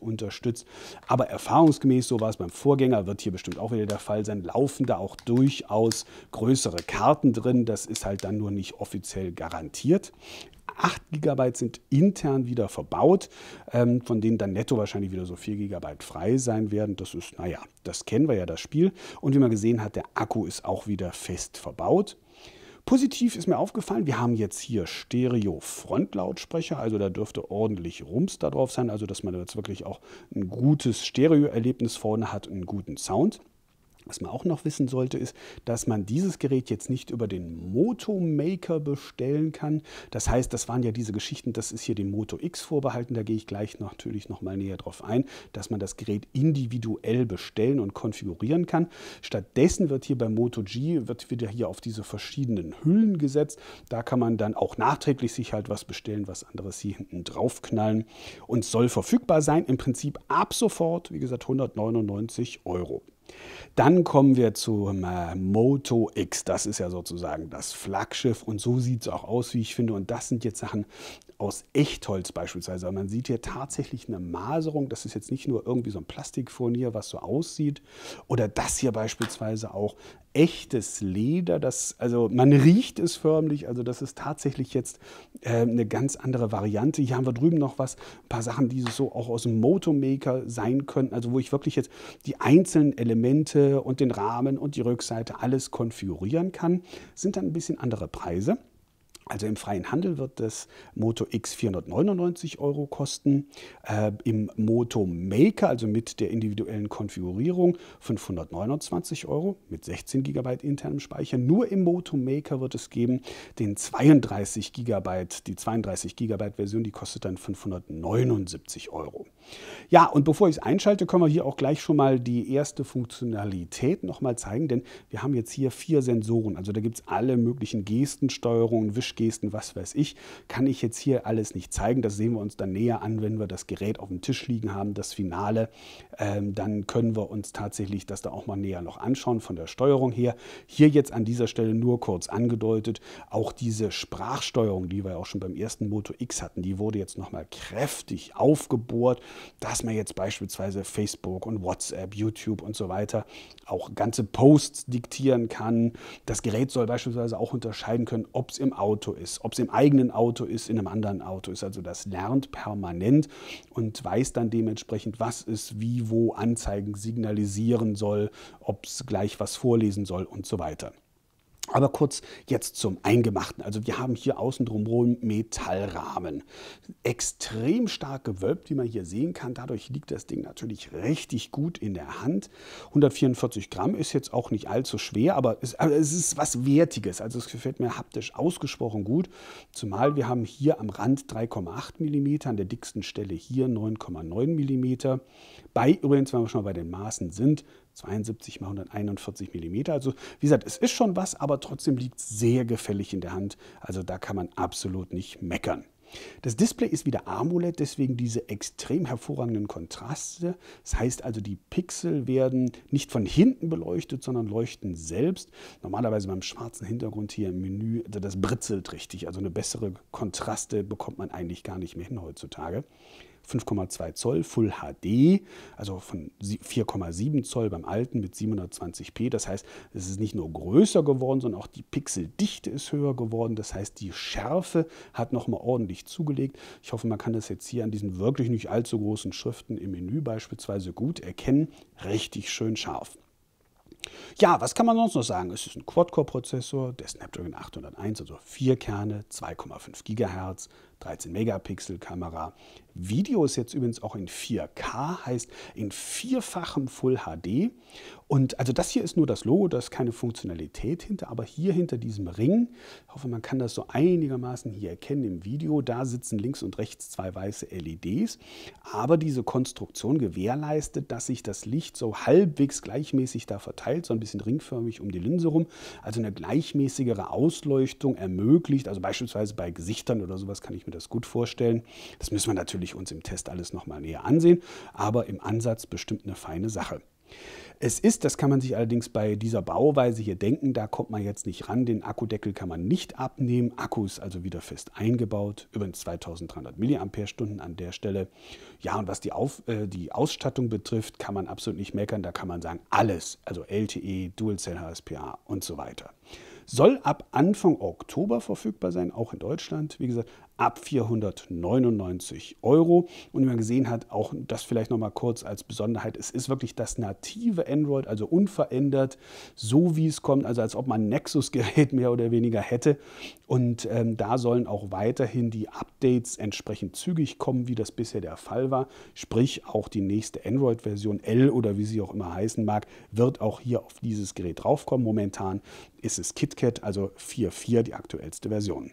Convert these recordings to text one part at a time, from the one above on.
unterstützt. Aber erfahrungsgemäß, so war es beim Vorgänger, wird hier bestimmt auch wieder der Fall sein, laufen da auch durchaus größere Karten drin. Das ist halt dann nur nicht offiziell garantiert. 8 GB sind intern wieder verbaut, von denen dann netto wahrscheinlich wieder so 4 GB frei sein werden. Das ist, naja, das kennen wir ja, das Spiel. Und wie man gesehen hat, der Akku ist auch wieder fest verbaut. Positiv ist mir aufgefallen, wir haben jetzt hier Stereo-Frontlautsprecher, also da dürfte ordentlich Rums da drauf sein, also dass man jetzt wirklich auch ein gutes Stereo-Erlebnis vorne hat und einen guten Sound. Was man auch noch wissen sollte, ist, dass man dieses Gerät jetzt nicht über den Moto Maker bestellen kann. Das heißt, das waren ja diese Geschichten, das ist hier dem Moto X vorbehalten, da gehe ich gleich natürlich noch mal näher drauf ein, dass man das Gerät individuell bestellen und konfigurieren kann. Stattdessen wird hier beim Moto G, wird wieder hier auf diese verschiedenen Hüllen gesetzt. Da kann man dann auch nachträglich sich halt was bestellen, was anderes hier hinten drauf knallen und soll verfügbar sein, im Prinzip ab sofort, wie gesagt, 199 €. Dann kommen wir zum Moto X. Das ist ja sozusagen das Flaggschiff und so sieht es auch aus, wie ich finde. Und das sind jetzt Sachen aus Echtholz beispielsweise. Aber man sieht hier tatsächlich eine Maserung. Das ist jetzt nicht nur irgendwie so ein Plastikfurnier, was so aussieht. Oder das hier beispielsweise auch echtes Leder. Also man riecht es förmlich. Also das ist tatsächlich jetzt eine ganz andere Variante. Hier haben wir drüben noch ein paar Sachen, die so auch aus dem Moto Maker sein könnten. Also wo ich wirklich jetzt die einzelnen Elemente und den Rahmen und die Rückseite alles konfigurieren kann. Sind dann ein bisschen andere Preise. Also im freien Handel wird das Moto X 499 € kosten, im Moto Maker, also mit der individuellen Konfigurierung, 529 € mit 16 GB internem Speicher. Nur im Moto Maker wird es geben die 32 GB Version, die kostet dann 579 €. Ja, und bevor ich es einschalte, können wir hier auch gleich schon mal die erste Funktionalität noch mal zeigen, denn wir haben jetzt hier 4 Sensoren, also da gibt es alle möglichen Gestensteuerungen, Wischgesten, was weiß ich, kann ich jetzt hier alles nicht zeigen, das sehen wir uns dann näher an, wenn wir das Gerät auf dem Tisch liegen haben, das Finale, dann können wir uns tatsächlich das da auch mal näher noch anschauen von der Steuerung her. Hier jetzt an dieser Stelle nur kurz angedeutet, auch diese Sprachsteuerung, die wir auch schon beim ersten Moto X hatten, die wurde jetzt noch mal kräftig aufgebohrt, dass man jetzt beispielsweise Facebook und WhatsApp, YouTube und so weiter auch ganze Posts diktieren kann. Das Gerät soll beispielsweise auch unterscheiden können, ob es im Auto ist, ob es im eigenen Auto ist, in einem anderen Auto ist. Also das lernt permanent und weiß dann dementsprechend, was es wie wo anzeigen, signalisieren soll, ob es gleich was vorlesen soll und so weiter. Aber kurz jetzt zum Eingemachten. Also wir haben hier außen drumherum Metallrahmen. Extrem stark gewölbt, wie man hier sehen kann. Dadurch liegt das Ding natürlich richtig gut in der Hand. 144 Gramm ist jetzt auch nicht allzu schwer, aber es ist was Wertiges. Also es gefällt mir haptisch ausgesprochen gut. Zumal wir haben hier am Rand 3,8 mm, an der dicksten Stelle hier 9,9 mm. Übrigens, wenn wir schon bei den Maßen sind, 72 x 141 mm. Also wie gesagt, es ist schon was, aber trotzdem liegt es sehr gefällig in der Hand. Also da kann man absolut nicht meckern. Das Display ist wieder AMOLED, deswegen diese extrem hervorragenden Kontraste. Das heißt also, die Pixel werden nicht von hinten beleuchtet, sondern leuchten selbst. Normalerweise beim schwarzen Hintergrund hier im Menü, also das britzelt richtig. Also eine bessere Kontraste bekommt man eigentlich gar nicht mehr hin heutzutage. 5,2 Zoll Full HD, also von 4,7 Zoll beim alten mit 720p. Das heißt, es ist nicht nur größer geworden, sondern auch die Pixeldichte ist höher geworden. Das heißt, die Schärfe hat nochmal ordentlich zugelegt. Ich hoffe, man kann das jetzt hier an diesen wirklich nicht allzu großen Schriften im Menü beispielsweise gut erkennen. Richtig schön scharf. Ja, was kann man sonst noch sagen? Es ist ein Quad-Core-Prozessor, der Snapdragon 801, also 4 Kerne, 2,5 GHz, 13 Megapixel Kamera. Video ist jetzt übrigens auch in 4K, heißt in vierfachem Full HD. Und also das hier ist nur das Logo, da ist keine Funktionalität hinter, aber hier hinter diesem Ring, ich hoffe, man kann das so einigermaßen hier erkennen im Video, da sitzen links und rechts 2 weiße LEDs. Aber diese Konstruktion gewährleistet, dass sich das Licht so halbwegs gleichmäßig da verteilt, so ein bisschen ringförmig um die Linse rum, also eine gleichmäßigere Ausleuchtung ermöglicht, also beispielsweise bei Gesichtern oder sowas kann ich mir das gut vorstellen. Das müssen wir natürlich uns im Test alles nochmal näher ansehen, aber im Ansatz bestimmt eine feine Sache. Es ist, das kann man sich allerdings bei dieser Bauweise hier denken, da kommt man jetzt nicht ran, den Akkudeckel kann man nicht abnehmen, Akku ist also wieder fest eingebaut, übrigens 2300 mAh an der Stelle. Ja, und was die Ausstattung betrifft, kann man absolut nicht meckern, da kann man sagen, alles, also LTE, Dual-Cell HSPA und so weiter. Soll ab Anfang Oktober verfügbar sein, auch in Deutschland. Wie gesagt, ab 499 €. Und wie man gesehen hat, auch das vielleicht nochmal kurz als Besonderheit, es ist wirklich das native Android, also unverändert, so wie es kommt, also als ob man ein Nexus-Gerät mehr oder weniger hätte. Und da sollen auch weiterhin die Updates entsprechend zügig kommen, wie das bisher der Fall war. Sprich, auch die nächste Android-Version L oder wie sie auch immer heißen mag, wird auch hier auf dieses Gerät draufkommen. Momentan ist es KitKat, also 4.4, die aktuellste Version.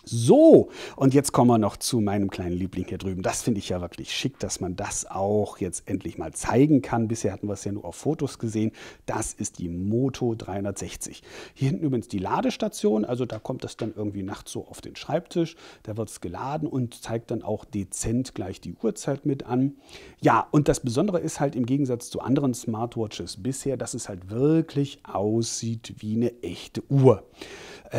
So, und jetzt kommen wir noch zu meinem kleinen Liebling hier drüben. Das finde ich ja wirklich schick, dass man das auch jetzt endlich mal zeigen kann. Bisher hatten wir es ja nur auf Fotos gesehen. Das ist die Moto 360. Hier hinten übrigens die Ladestation, also da kommt das dann irgendwie nachts so auf den Schreibtisch. Da wird es geladen und zeigt dann auch dezent gleich die Uhrzeit mit an. Ja, und das Besondere ist halt im Gegensatz zu anderen Smartwatches bisher, dass es halt wirklich aussieht wie eine echte Uhr.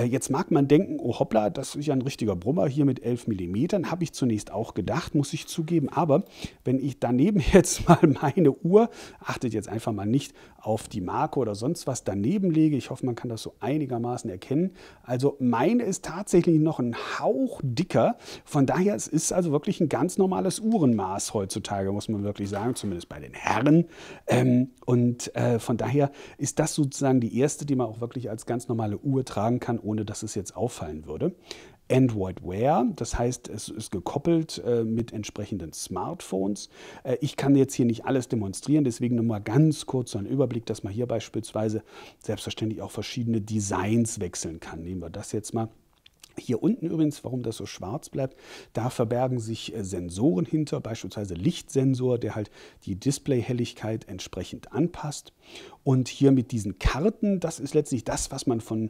Jetzt mag man denken, oh hoppla, das ist ja ein richtiger Brummer hier mit 11 mm. Habe ich zunächst auch gedacht, muss ich zugeben. Aber wenn ich daneben jetzt mal meine Uhr, achtet jetzt einfach mal nicht auf die Marke oder sonst was, daneben lege, ich hoffe, man kann das so einigermaßen erkennen. Also meine ist tatsächlich noch ein Hauch dicker. Von daher, es ist also wirklich ein ganz normales Uhrenmaß heutzutage, muss man wirklich sagen, zumindest bei den Herren. Von daher ist das sozusagen die erste, die man auch wirklich als ganz normale Uhr tragen kann, ohne dass es jetzt auffallen würde. Android Wear, das heißt, es ist gekoppelt mit entsprechenden Smartphones. Ich kann jetzt hier nicht alles demonstrieren, deswegen nur mal ganz kurz so einen Überblick, dass man hier beispielsweise selbstverständlich auch verschiedene Designs wechseln kann. Nehmen wir das jetzt mal. Hier unten übrigens, warum das so schwarz bleibt, da verbergen sich Sensoren hinter, beispielsweise Lichtsensor, der halt die Displayhelligkeit entsprechend anpasst. Und hier mit diesen Karten, das ist letztlich das, was man von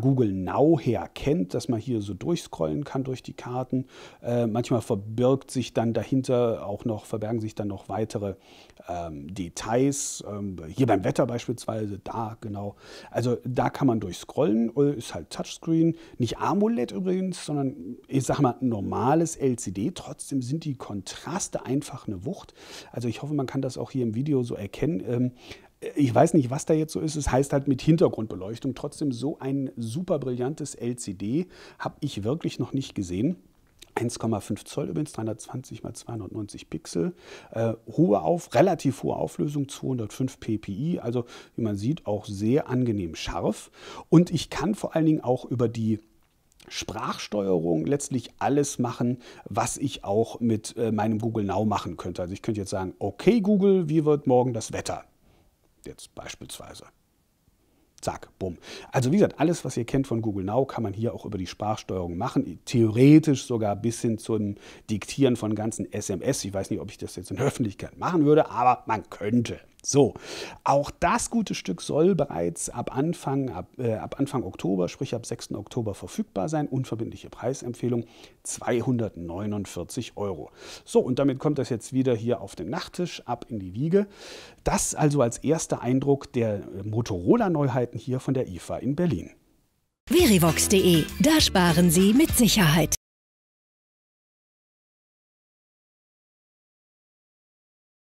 Google Now her kennt, dass man hier so durchscrollen kann durch die Karten. Manchmal verbergen sich dann noch weitere Details. Hier beim Wetter beispielsweise, da genau. Also da kann man durchscrollen, ist halt Touchscreen, nicht AMOLED übrigens, sondern ich sage mal normales LCD. Trotzdem sind die Kontraste einfach eine Wucht. Also ich hoffe, man kann das auch hier im Video so erkennen. Ich weiß nicht, was da jetzt so ist. Es heißt halt mit Hintergrundbeleuchtung. Trotzdem so ein super brillantes LCD habe ich wirklich noch nicht gesehen. 1,5 Zoll übrigens, 320 x 290 Pixel, relativ hohe Auflösung, 205 ppi, also wie man sieht auch sehr angenehm scharf. Und ich kann vor allen Dingen auch über die Sprachsteuerung letztlich alles machen, was ich auch mit meinem Google Now machen könnte. Also ich könnte jetzt sagen, okay Google, wie wird morgen das Wetter? Jetzt beispielsweise. Zack, bumm. Also wie gesagt, alles, was ihr kennt von Google Now, kann man hier auch über die Sprachsteuerung machen. Theoretisch sogar bis hin zum Diktieren von ganzen SMS. Ich weiß nicht, ob ich das jetzt in der Öffentlichkeit machen würde, aber man könnte. So, auch das gute Stück soll bereits ab Anfang Oktober, sprich ab 6. Oktober verfügbar sein. Unverbindliche Preisempfehlung, 249 €. So, und damit kommt das jetzt wieder hier auf den Nachttisch, ab in die Wiege. Das also als erster Eindruck der Motorola-Neuheiten hier von der IFA in Berlin. Verivox.de, da sparen Sie mit Sicherheit.